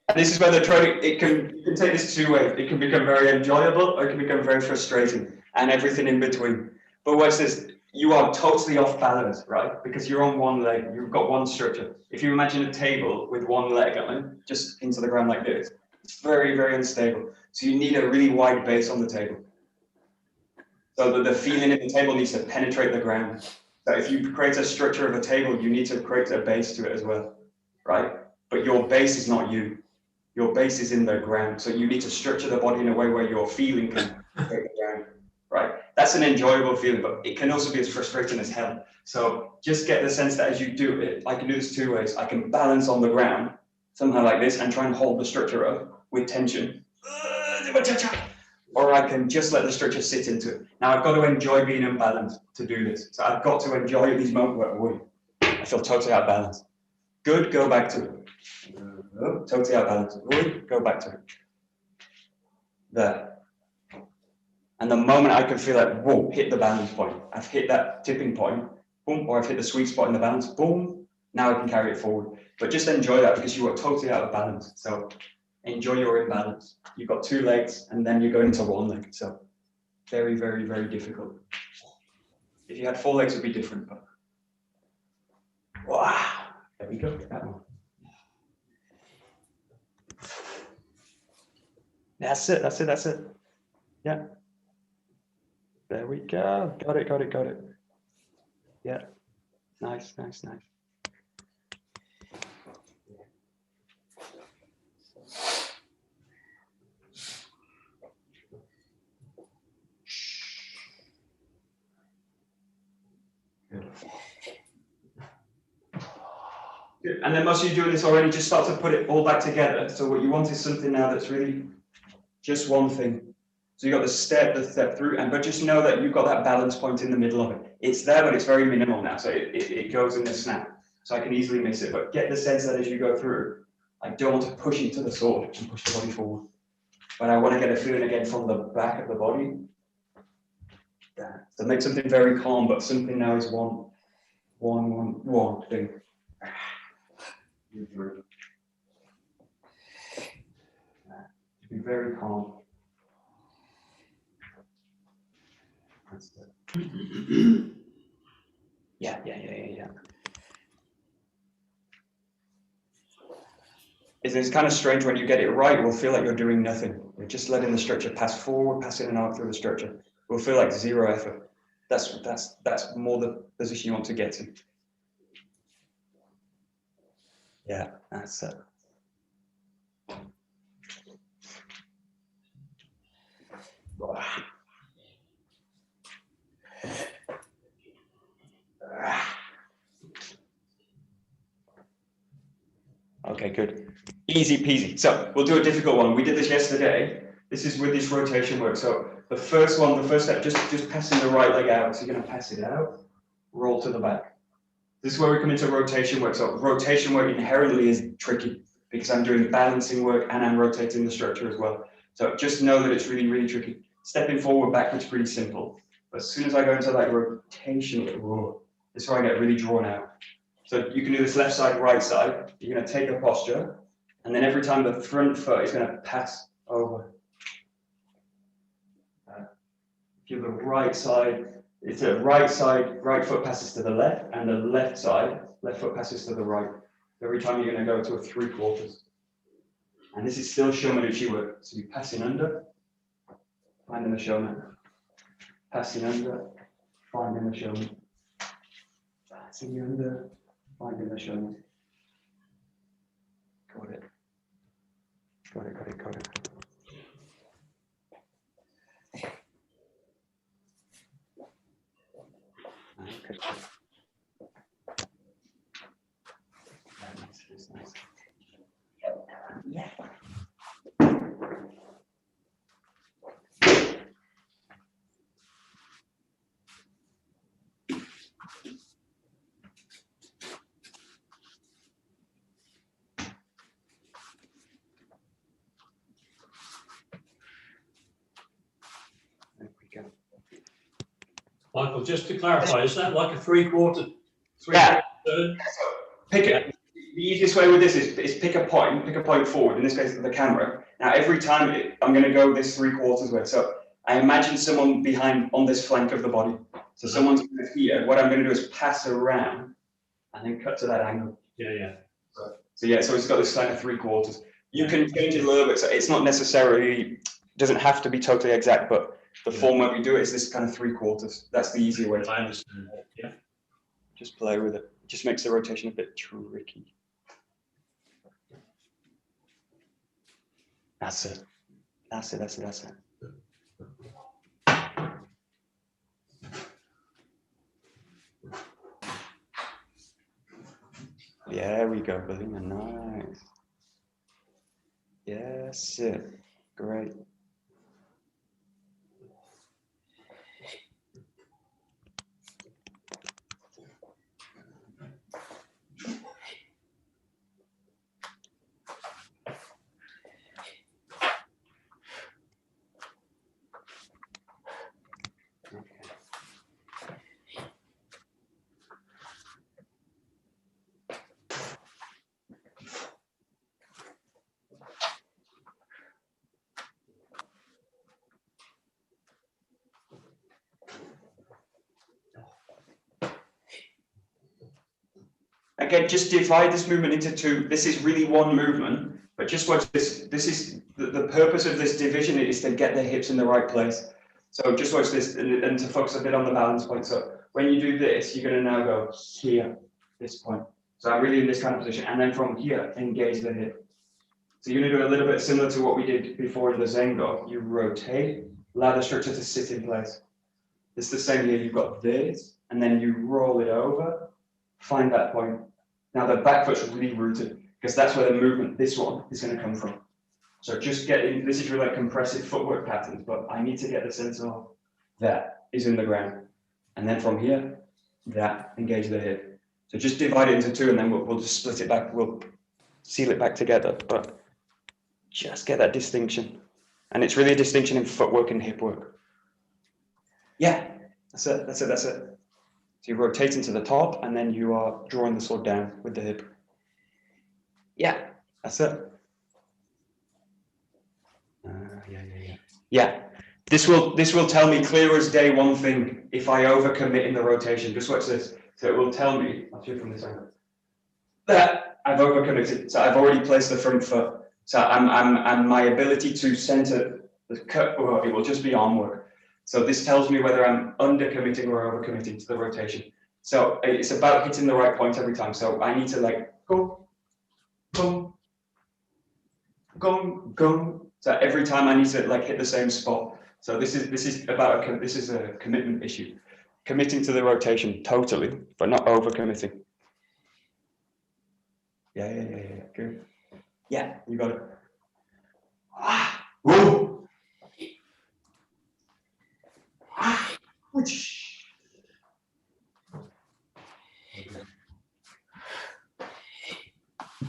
And this is where the training, you can take this 2 ways. It can become very enjoyable, or it can become very frustrating, and everything in between. But watch this, you are totally off balance, right? Because you're on one leg, you've got one structure. If you imagine a table with one leg on it, just into the ground like this, it's very, very unstable. So you need a really wide base on the table. So that the feeling in the table needs to penetrate the ground. So if you create a structure of a table, you need to create a base to it as well, right? But your base is not you. Your base is in the ground. So you need to structure the body in a way where your feeling can take the ground, right? That's an enjoyable feeling, but it can also be as frustrating as hell. So just get the sense that as you do it, I can do this two ways. I can balance on the ground, somehow like this, and try and hold the structure up with tension. Or I can just let the structure sit into it. Now I've got to enjoy being unbalanced to do this. So I've got to enjoy these moments where I feel totally out of balance. Good, go back to it. Totally out of balance. Go back to it. There. And the moment I can feel like, whoa, hit the balance point. I've hit that tipping point, boom, or I've hit the sweet spot in the balance, boom. Now I can carry it forward. But just enjoy that because you are totally out of balance. So enjoy your imbalance. You've got two legs and then you go into one leg. So very, very, very difficult. If you had four legs, it would be different. But wow, there we go. That one. That's it. That's it. That's it. Yeah. There we go. Got it. Got it. Got it. Yeah. Nice. Nice. Nice. Good. And then once you're doing this already, just start to put it all back together. So what you want is something now that's really just one thing. So you got the step through, but just know that you've got that balance point in the middle of it. It's there, but it's very minimal now. So it goes in the snap. So I can easily miss it, but get the sense that as you go through, I don't want to push into the sword and push the body forward. But I want to get a feeling again from the back of the body. So make something very calm, but something now is one thing. Be very calm. Yeah. It's kind of strange when you get it right, we'll feel like you're doing nothing. You're just letting the structure pass forward, passing an arc through the structure. We'll feel like zero effort. That's more the position you want to get to. Yeah, that's it. Okay, good. Easy peasy. So we'll do a difficult one. We did this yesterday. This is with this rotation work. So the first step, just passing the right leg out. So you're going to pass it out, roll to the back. This is where we come into rotation work. So rotation work inherently is tricky because I'm doing balancing work and I'm rotating the structure as well. So just know that it's really, really tricky. Stepping forward, backwards, pretty simple. But as soon as I go into that rotation, whoa, this is where I get really drawn out. So you can do this left side, right side. You're going to take a posture, and then every time the front foot is going to pass over. Give the right side, it's a right side, right foot passes to the left, and the left side, left foot passes to the right. Every time you're going to go to a 3/4. And this is still Shomanuchi work. So you're passing under, finding the Shoma. Passing under, finding the Shoma. Passing under, finding the Shoma. Got it. Got it, got it, got it. Okay. Nice, nice. Yeah. Michael, just to clarify, is that like a 3/4? Yeah. Third? Pick it. The easiest way with this is pick a point forward, in this case the camera. Now every time I'm going to go this 3/4 way. So I imagine someone behind on this flank of the body. So someone's here. What I'm going to do is pass around and then cut to that angle. Yeah. So it's got this kind of 3/4. You can change it a little bit. So it's not necessarily, doesn't have to be totally exact, but the form where we do it is this kind of 3/4. That's the easier way. I understand. Yeah. Just play with it. It just makes the rotation a bit tricky. That's it. That's it, that's it, that's it. There we go, Belina, nice. Yes, it. Great. Again, just divide this movement into two. This is really one movement, but just watch this. This is the purpose of this division is to get the hips in the right place. So just watch this and to focus a bit on the balance point. So when you do this, you're going to now go here, this point. So I'm really in this kind of position. And then from here, engage the hip. So you're going to do a little bit similar to what we did before in the Zengo. You rotate, allow the structure to sit in place. It's the same here. You've got this, and then you roll it over, find that point. Now the back foot's really rooted because that's where the movement, this one, is going to come from. So just get in, this is really like compressive footwork patterns, but I need to get the sense of that is in the ground. And then from here, that, engage the hip. So just divide it into two and then we'll just split it back, we'll seal it back together, but just get that distinction. And it's really a distinction in footwork and hip work. Yeah, that's it, that's it, that's it. So you rotate into the top and then you are drawing the sword down with the hip. Yeah, that's it. Yeah, this will tell me clear as day one thing if I overcommit in the rotation. Just watch this. So it will tell me, I'll show you from this angle, that I've overcommitted. So I've already placed the front foot. So I'm my ability to center the cut, well, it will just be arm work. So this tells me whether I'm undercommitting or overcommitting to the rotation. So it's about hitting the right point every time. So I need to like go, go, go, go. So every time I need to like hit the same spot. So this is about this is a commitment issue. Committing to the rotation totally, but not overcommitting. Yeah, good. Yeah, you got it. Ah, whoa.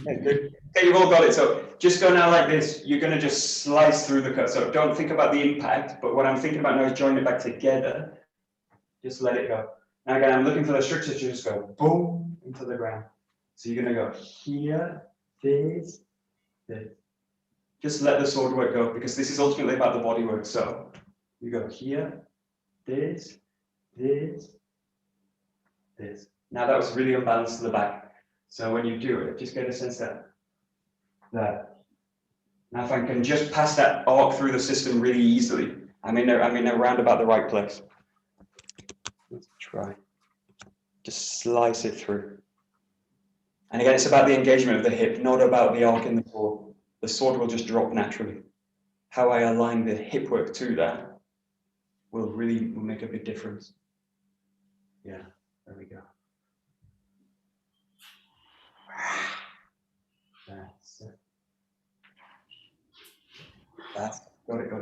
Yeah, good. Okay, you've all got it. So just go now like this. You're going to just slice through the cut. So don't think about the impact, but what I'm thinking about now is join it back together. Just let it go. Now again, I'm looking for the structure to just go boom into the ground. So you're going to go here, this, this. Just let the sword work go because this is ultimately about the body work. So you go here, this, this, this. Now that was really unbalanced to the back. So when you do it, just get a sense that now if I can just pass that arc through the system really easily, I'm in around about the right place. Let's try. Just slice it through. And again, it's about the engagement of the hip, not about the arc in the sword. The sword will just drop naturally. How I align the hip work to that will make a big difference. Yeah, there we go. That's it. That's got it.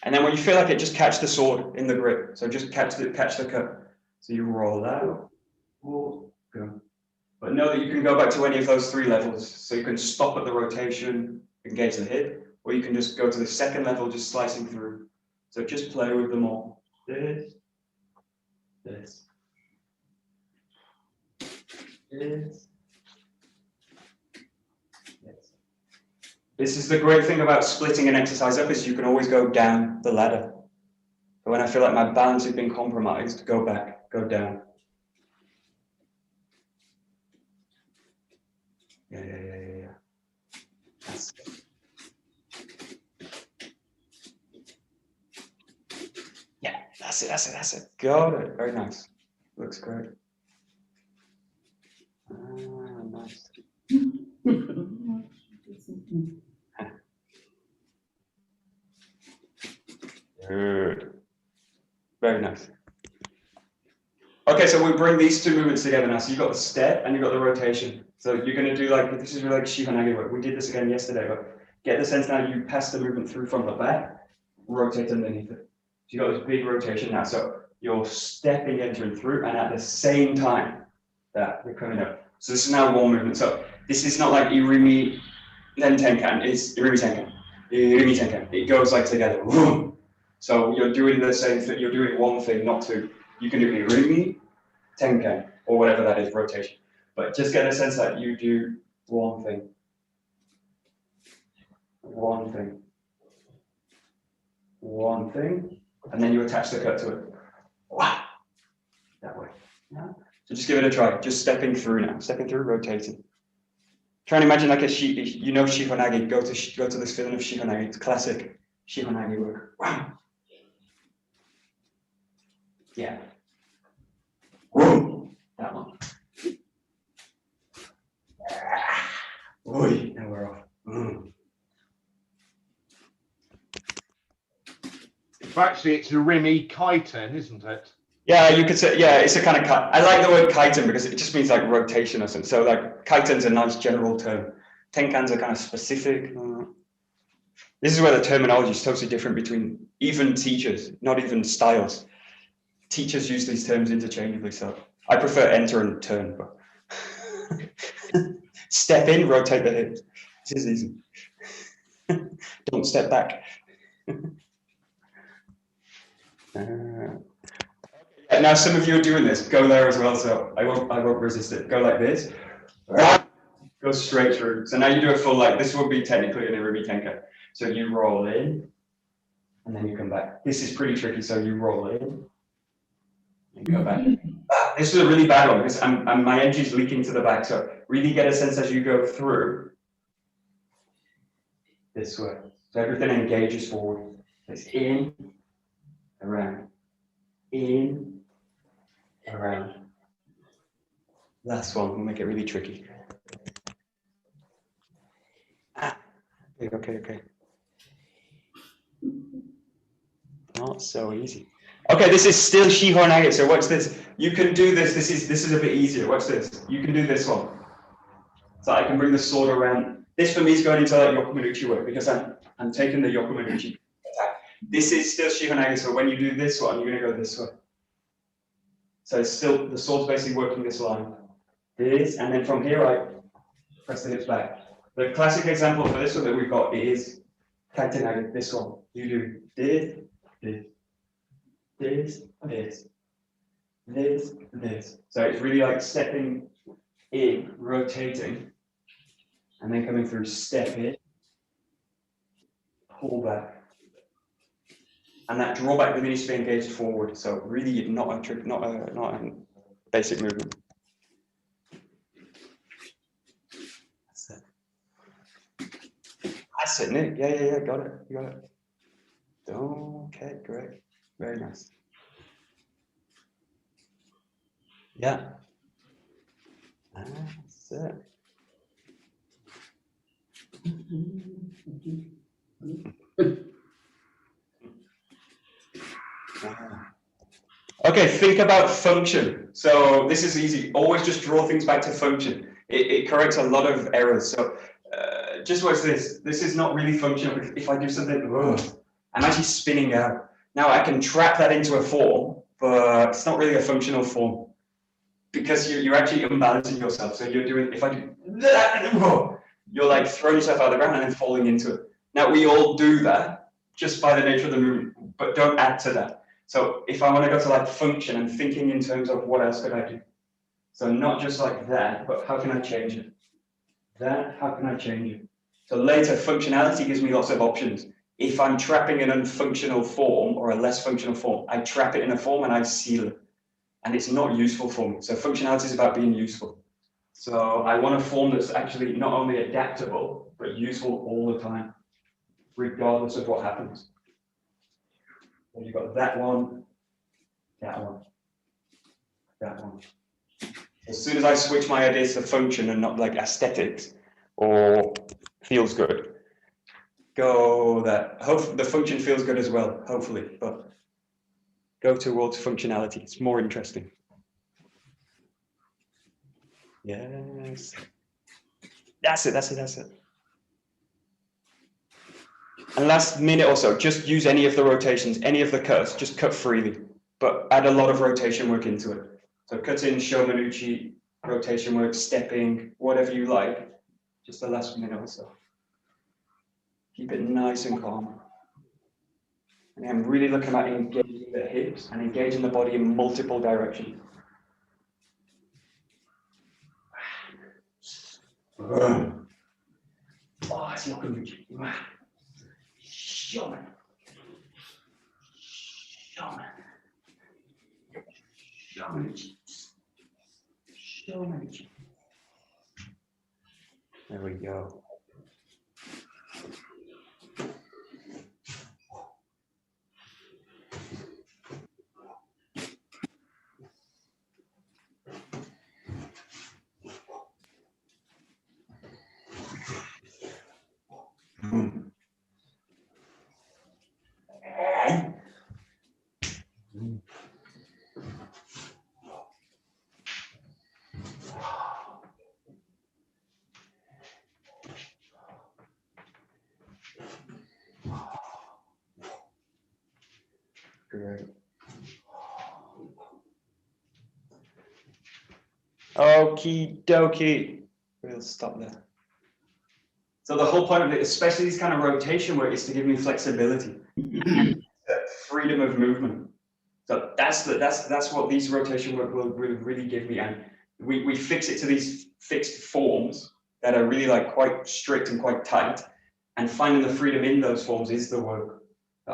And then when you feel like it, just catch the sword in the grip. So just catch the cut. So you roll out, go. But know that you can go back to any of those three levels. So you can stop at the rotation, engage the hip, or you can just go to the second level, just slicing through. So just play with them all. This. This. This is the great thing about splitting an exercise up is you can always go down the ladder. But when I feel like my balance has been compromised, go back, go down. Yeah. That's it. Got it. Very nice. Looks great. Nice. Good. Very nice. Okay, so we bring these two movements together now. So you've got the step and you've got the rotation. So you're going to do like, this is like Shihonage work. We did this again yesterday, but get the sense now you pass the movement through from the back, rotate underneath it. So you've got this big rotation now. So you're stepping, entering through, and at the same time that you're coming up. So this is now one movement. So this is not like Irimi, then Tenkan. It's Irimi Tenkan. Irimi Tenkan. It goes like together. So you're doing the same thing. You're doing one thing, not two. You can do Irimi, Tenkan, or whatever that is, rotation. But just get a sense that you do one thing. One thing. One thing. And then you attach the cut to it. Wow. That way. Yeah. So just give it a try. Just stepping through now. Stepping through, rotating. Try and imagine like a Shihonage. Go to this feeling of Shihonage. It's classic Shihonage work. Wow. Yeah. Whoa. That one. Oi. Now we're off. Actually, it's Irimi Kaiten, isn't it? Yeah, you could say, yeah, it's a kind of cut. I like the word kaiten because it just means like rotation or something. So like kaiten's a nice general term. Tenkan's are kind of specific. This is where the terminology is totally different between even teachers, not even styles. Teachers use these terms interchangeably, so I prefer enter and turn, but step in, rotate the hips. This is easy. Don't step back. Now some of you are doing this. Go there as well, so I won't resist it. Go like this. Go straight through. So now you do a full like this would be technically an Irimi Tenkan. So you roll in, and then you come back. This is pretty tricky. So you roll in, and go back. This is a really bad one because my energy is leaking to the back. So really get a sense as you go through this way. So everything engages forward. It's in, around, in, around. Last one, we'll make it really tricky. Okay. Not so easy. Okay, this is still Shihonage. So watch this. You can do this. This is a bit easier. Watch this. You can do this one. So I can bring the sword around. This for me is going into like Yokomanuchi work because I'm taking the Yokomanuchi attack. This is still Shihonage. So when you do this one, you're going to go this way. So it's still the sword's basically working this line. This, and then from here I press the hips back. The classic example for this one that we've got is Kaitenage, this one. You do this, this, this, this, this, this. So it's really like stepping in, rotating, and then coming through, step in, pull back. And that drawback really needs to be engaged forward. So really not a trick, not a basic movement. That's it, Nick. Yeah, got it. You got it. Okay, great. Very nice. Yeah. That's it. Okay, think about function. So this is easy. Always just draw things back to function. It corrects a lot of errors. So just watch this. This is not really functional. If I do something, I'm actually spinning out. Now I can trap that into a form, but it's not really a functional form because you're actually unbalancing yourself. So you're doing, if I do that, you're like throwing yourself out of the ground and then falling into it. Now we all do that just by the nature of the movement, but don't add to that. So if I want to go to like function, I'm thinking in terms of what else could I do? So not just like that, but how can I change it? That, how can I change it? So later, functionality gives me lots of options. If I'm trapping an unfunctional form or a less functional form, I trap it in a form and I seal it. And it's not useful for me. So functionality is about being useful. So I want a form that's actually not only adaptable, but useful all the time, regardless of what happens. So you've got that one, That one. That one. As soon as I switch my ideas to function and not like aesthetics or feels good, go that. Hopefully the function feels good as well, hopefully, but go towards functionality. It's more interesting. Yes. That's it. And last minute or so, just use any of the rotations, any of the cuts, just cut freely, but add a lot of rotation work into it. So cut in Shomanuchi, rotation work, stepping, whatever you like, just the last minute or so. Keep it nice and calm. And I'm really looking at engaging the hips and engaging the body in multiple directions. Oh, it's not good. Shoman. There we go. Great. Okie dokie. We'll stop there. So the whole point of it, especially this kind of rotation work, is to give me flexibility, freedom of movement. So that's what these rotation work will really give me, and we fix it to these fixed forms that are really like quite strict and quite tight, and finding the freedom in those forms is the work.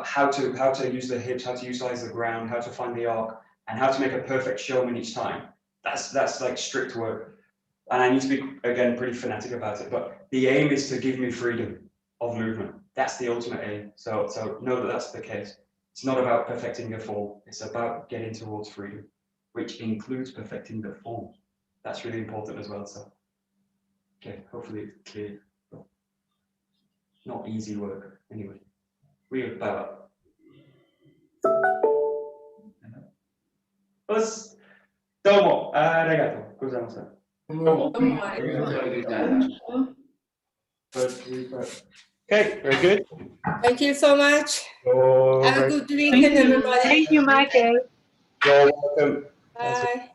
How to use the hips, how to utilize the ground, how to find the arc, and how to make a perfect showman each time. That's like strict work. And I need to be, again, pretty fanatic about it, but the aim is to give me freedom of movement. That's the ultimate aim. So know that that's the case. It's not about perfecting the form. It's about getting towards freedom, which includes perfecting the form. That's really important as well. So, okay, hopefully it's clear. Not easy work, anyway. We are power. Pues, domo, arigato, gozaimasu. Okay, very good. Thank you so much. Oh, Have a good weekend, everybody. Thank you, Michael. you're welcome. Bye.